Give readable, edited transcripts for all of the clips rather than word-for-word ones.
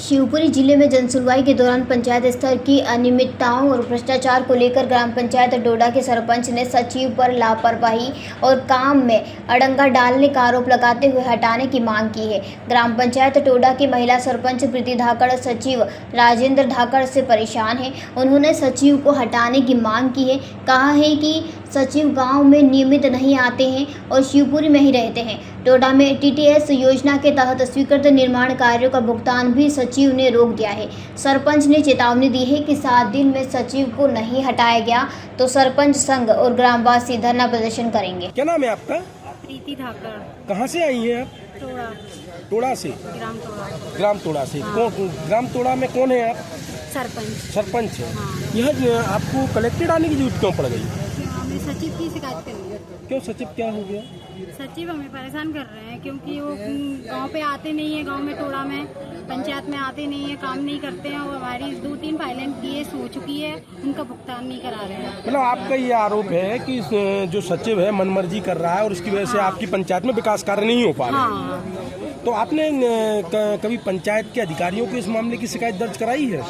शिवपुरी जिले में जनसुनवाई के दौरान पंचायत स्तर की अनियमितताओं और भ्रष्टाचार को लेकर ग्राम पंचायत डोडा के सरपंच ने सचिव पर लापरवाही और काम में अड़ंगा डालने का आरोप लगाते हुए हटाने की मांग की है। ग्राम पंचायत डोडा की महिला सरपंच प्रीति धाकड़ सचिव राजेंद्र धाकड़ से परेशान है। उन्होंने सचिव को हटाने की मांग की है। कहा है कि सचिव गांव में नियमित नहीं आते हैं और शिवपुरी में ही रहते हैं। डोडा में टीटीएस योजना के तहत स्वीकृत निर्माण कार्यों का भुगतान भी सचिव ने रोक दिया है। सरपंच ने चेतावनी दी है कि 7 दिन में सचिव को नहीं हटाया गया तो सरपंच संघ और ग्रामवासी धरना प्रदर्शन करेंगे। क्या नाम है आपका? प्रीति धाकड़। कहाँ से आई हैं आप? टोड़ा। टोड़ा से? ग्राम टोड़ा से। हाँ। ग्राम टोड़ा में कौन है आप? सरपंच है। हाँ। यह आपको कलेक्टेड आने की जरूरत क्यों पड़ गई? हमें सचिव की शिकायत करनी है। क्यों सचिव क्या हो गया? सचिव हमें परेशान कर रहे हैं क्योंकि वो गांव पे आते नहीं है, गांव में टोड़ा में पंचायत में आते नहीं है, काम नहीं करते हैं और हमारी 2-3 फाइलें केस हो चुकी है, उनका भुगतान नहीं करा रहे हैं। मतलब आपका ये आरोप है कि जो सचिव है मनमर्जी कर रहा है और उसकी वजह से आपकी पंचायत में विकास कार्य नहीं हो पा रहे। हाँ। तो आपने कभी पंचायत के अधिकारियों को इस मामले की शिकायत दर्ज कराई है?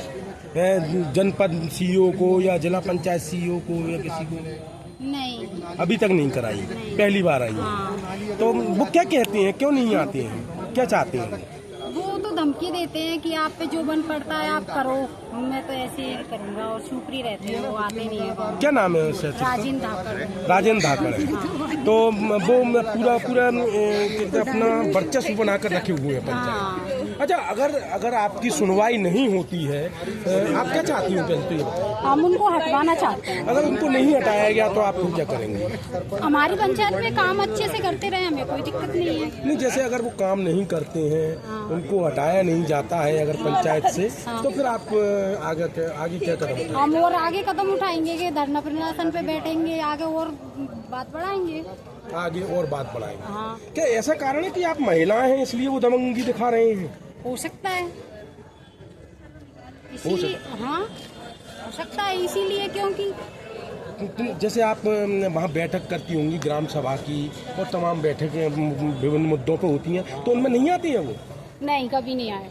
जनपद सीईओ को या जिला पंचायत सीईओ को या किसी को? नहीं, अभी तक नहीं कराई। पहली बार आई है। हाँ। तो वो क्या कहते हैं, क्यों नहीं आते हैं, क्या चाहते हैं? वो तो धमकी देते हैं कि आप पे जो बन पड़ता है आप करो, मैं तो ऐसे ही करूँगा और शिवपुरी रहते हैं, वो आते नहीं है। क्या नाम है उससे? राजेंद्र धाकड़। राजेंद्र धाकड़ है। हाँ। तो वो पूरा अपना वर्चस्व बनाकर रखे हुए हैं पंचायत। हाँ। अच्छा, अगर आपकी सुनवाई नहीं होती है, आप क्या चाहती हो? पहले तो हम उनको हटवाना चाहते हैं। अगर उनको नहीं हटाया गया तो आप क्या करेंगे? हमारी पंचायत में काम अच्छे से करते रहे, हमें कोई दिक्कत नहीं है। नहीं, जैसे अगर वो काम नहीं करते हैं, हाँ। उनको हटाया नहीं जाता है अगर पंचायत से, तो फिर आप आगे क्या करेंगे? हम और आगे कदम उठाएंगे कि धरना प्रदर्शन पे बैठेंगे, आगे और बात बढ़ाएंगे। आगे और बात बढ़ाएंगे। हाँ। क्या ऐसा कारण है कि आप महिलाएं हैं इसलिए वो दबंगी दिखा रहे हैं? हो सकता है इसीलिए। हाँ, हो सकता है इसीलिए, क्योंकि जैसे आप वहाँ बैठक करती होंगी ग्राम सभा की और तमाम बैठकें विभिन्न मुद्दों पर होती हैं, तो उनमें नहीं आती हैं वो? नहीं, कभी नहीं आए।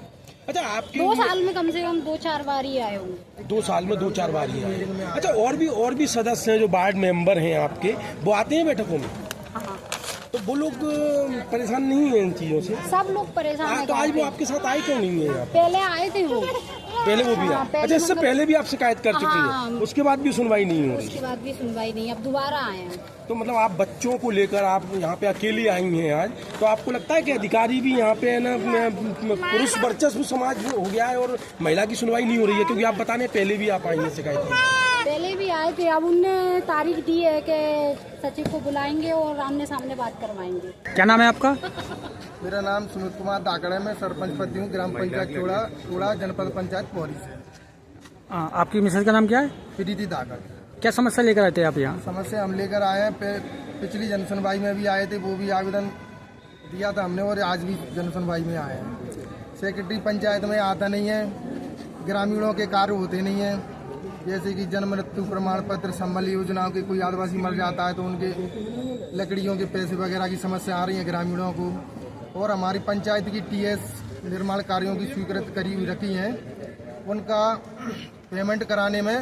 अच्छा, आपके 2 साल में कम से कम 2-4 बार ही आए होंगे। 2 साल में 2-4 बार ही आए। अच्छा, और भी सदस्य हैं जो वार्ड मेंबर हैं आपके, वो आते हैं बैठकों में? हाँ। तो वो लोग परेशान नहीं है इन चीजों से? सब लोग परेशान हैं। तो आज वो आपके साथ आए क्यों नहीं है? पहले आए थे वो। पहले वो भी आए? अच्छा, इससे पहले भी आप शिकायत कर चुकी हाँ। हैं, उसके बाद भी सुनवाई नहीं हो रही? उसके बाद भी सुनवाई नहीं, अब दोबारा आए हैं। तो मतलब आप बच्चों को लेकर आप यहाँ पे अकेली आई हैं आज, तो आपको लगता है कि अधिकारी भी यहाँ पे है ना, पुरुष वर्चस्व समाज हो गया है और महिला की सुनवाई नहीं हो रही है? क्योंकि आप बताने पहले भी आप आई हैं शिकायत में। पहले भी आए थे, अब उनने तारीख दी है कि सचिव को बुलाएंगे और आमने सामने बात करवाएंगे। क्या नाम है आपका? मेरा नाम सुमित कुमार धाकड़ है। मैं सरपंच पद हूँ ग्राम पंचायत टोड़ा जनपद पंचायत पौरी से। आपकी मिसेज का नाम क्या है? प्रीति धाकड़। क्या समस्या लेकर आए थे आप यहाँ? समस्या हम लेकर आए हैं, पिछली जनसुनवाई में भी आए थे, वो भी आवेदन दिया था हमने और आज भी जनसुनवाई में आए हैं। सेक्रेटरी पंचायत में आता नहीं है, ग्रामीणों के कार्य होते नहीं हैं, जैसे कि जन्म मृत्यु प्रमाण पत्र, संबल योजनाओं के, कोई आदिवासी मर जाता है तो उनके लकड़ियों के पैसे वगैरह की समस्या आ रही है ग्रामीणों को। और हमारी पंचायत की टीएस निर्माण कार्यों की स्वीकृत करी हुई रखी हैं, उनका पेमेंट कराने में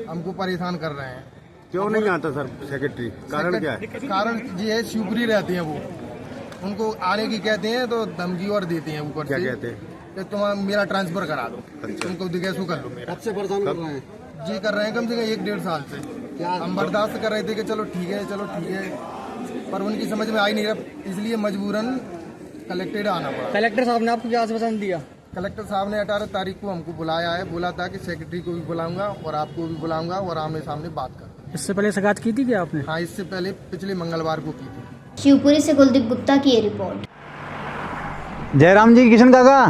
हमको परेशान कर रहे हैं। क्यों नहीं आता सर सेक्रेटरी? कारण क्या है? कारण ये है, शिवपुरी रहते हैं वो, उनको आने की कहते हैं तो धमकी और देते हैं ऊपर से। क्या कहते हैं? कि तुम मेरा ट्रांसफर करा दो। अच्छा। तुमको दिगेसू कर लो मेरा। कब से परेशान कर रहे हैं? जी कर रहे हैं कम से कम 1-1.5 साल से। हम बर्दाश्त कर रहे थे कि चलो ठीक है, पर उनकी समझ में आई नहीं रहा, इसलिए मजबूरन कलेक्टेड आना पड़ा। कलेक्टर साहब ने आपको क्या आश्वासन दिया? कलेक्टर साहब ने 18 तारीख को हमको बुलाया है, बोला था कि सेक्रेटरी को भी बुलाऊंगा और आपको भी बुलाऊंगा और आमने सामने बात कर। इससे पहले शिकायत की थी क्या आपने? हाँ, इससे पहले पिछले मंगलवार को की थी। शिवपुरी से कुलदीप गुप्ता की ये रिपोर्ट। जयराम जी, किशन काका।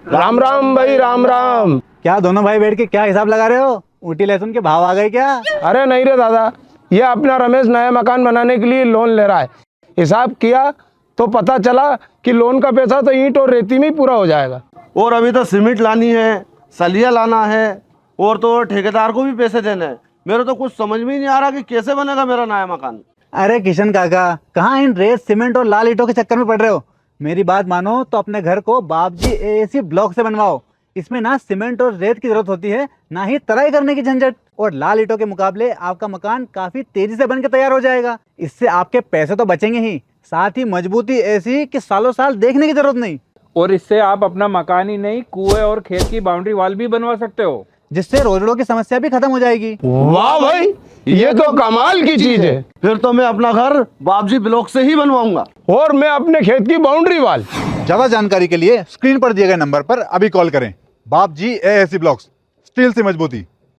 राम राम भाई, राम राम। क्या दोनों भाई बैठ के क्या हिसाब लगा रहे हो? ऊटी लहसुन के भाव आ गए क्या? अरे नहीं रे दादा, ये अपना रमेश नया मकान बनाने के लिए लोन ले रहा है। हिसाब किया तो पता चला कि लोन का पैसा तो ईंट और रेती में ही पूरा हो जाएगा। और अभी तो सीमेंट लानी है, सलिया लाना है और तो ठेकेदार को भी पैसे देने हैं। मेरे तो कुछ समझ में ही नहीं आ रहा कि कैसे बनेगा मेरा नया मकान। अरे किशन काका, कहाँ इन रेत सीमेंट और लाल ईंटों के चक्कर में पड़ रहे हो? मेरी बात मानो तो अपने घर को बाबजी एसी ब्लॉक से बनवाओ। इसमें ना सीमेंट और रेत की जरूरत होती है, ना ही तराई करने की झंझट। और लाल ईंटों के मुकाबले आपका मकान काफी तेजी से बनकर तैयार हो जाएगा। इससे आपके पैसे तो बचेंगे ही, साथ ही मजबूती ऐसी कि सालों साल देखने की जरूरत नहीं। और इससे आप अपना मकान ही नहीं, कुएं और खेत की बाउंड्री वॉल भी बनवा सकते हो, जिससे रोजड़ों की समस्या भी खत्म हो जाएगी। वाह भाई, ये तो कमाल की चीज है। फिर तो मैं अपना घर बाबजी ब्लॉक से ही बनवाऊंगा। और मैं अपने खेत की बाउंड्री वाल। ज्यादा जानकारी के लिए स्क्रीन पर दिए गए नंबर पर अभी कॉल करें। बाबजी एएससी ब्लॉक्स, स्टील से मजबूती।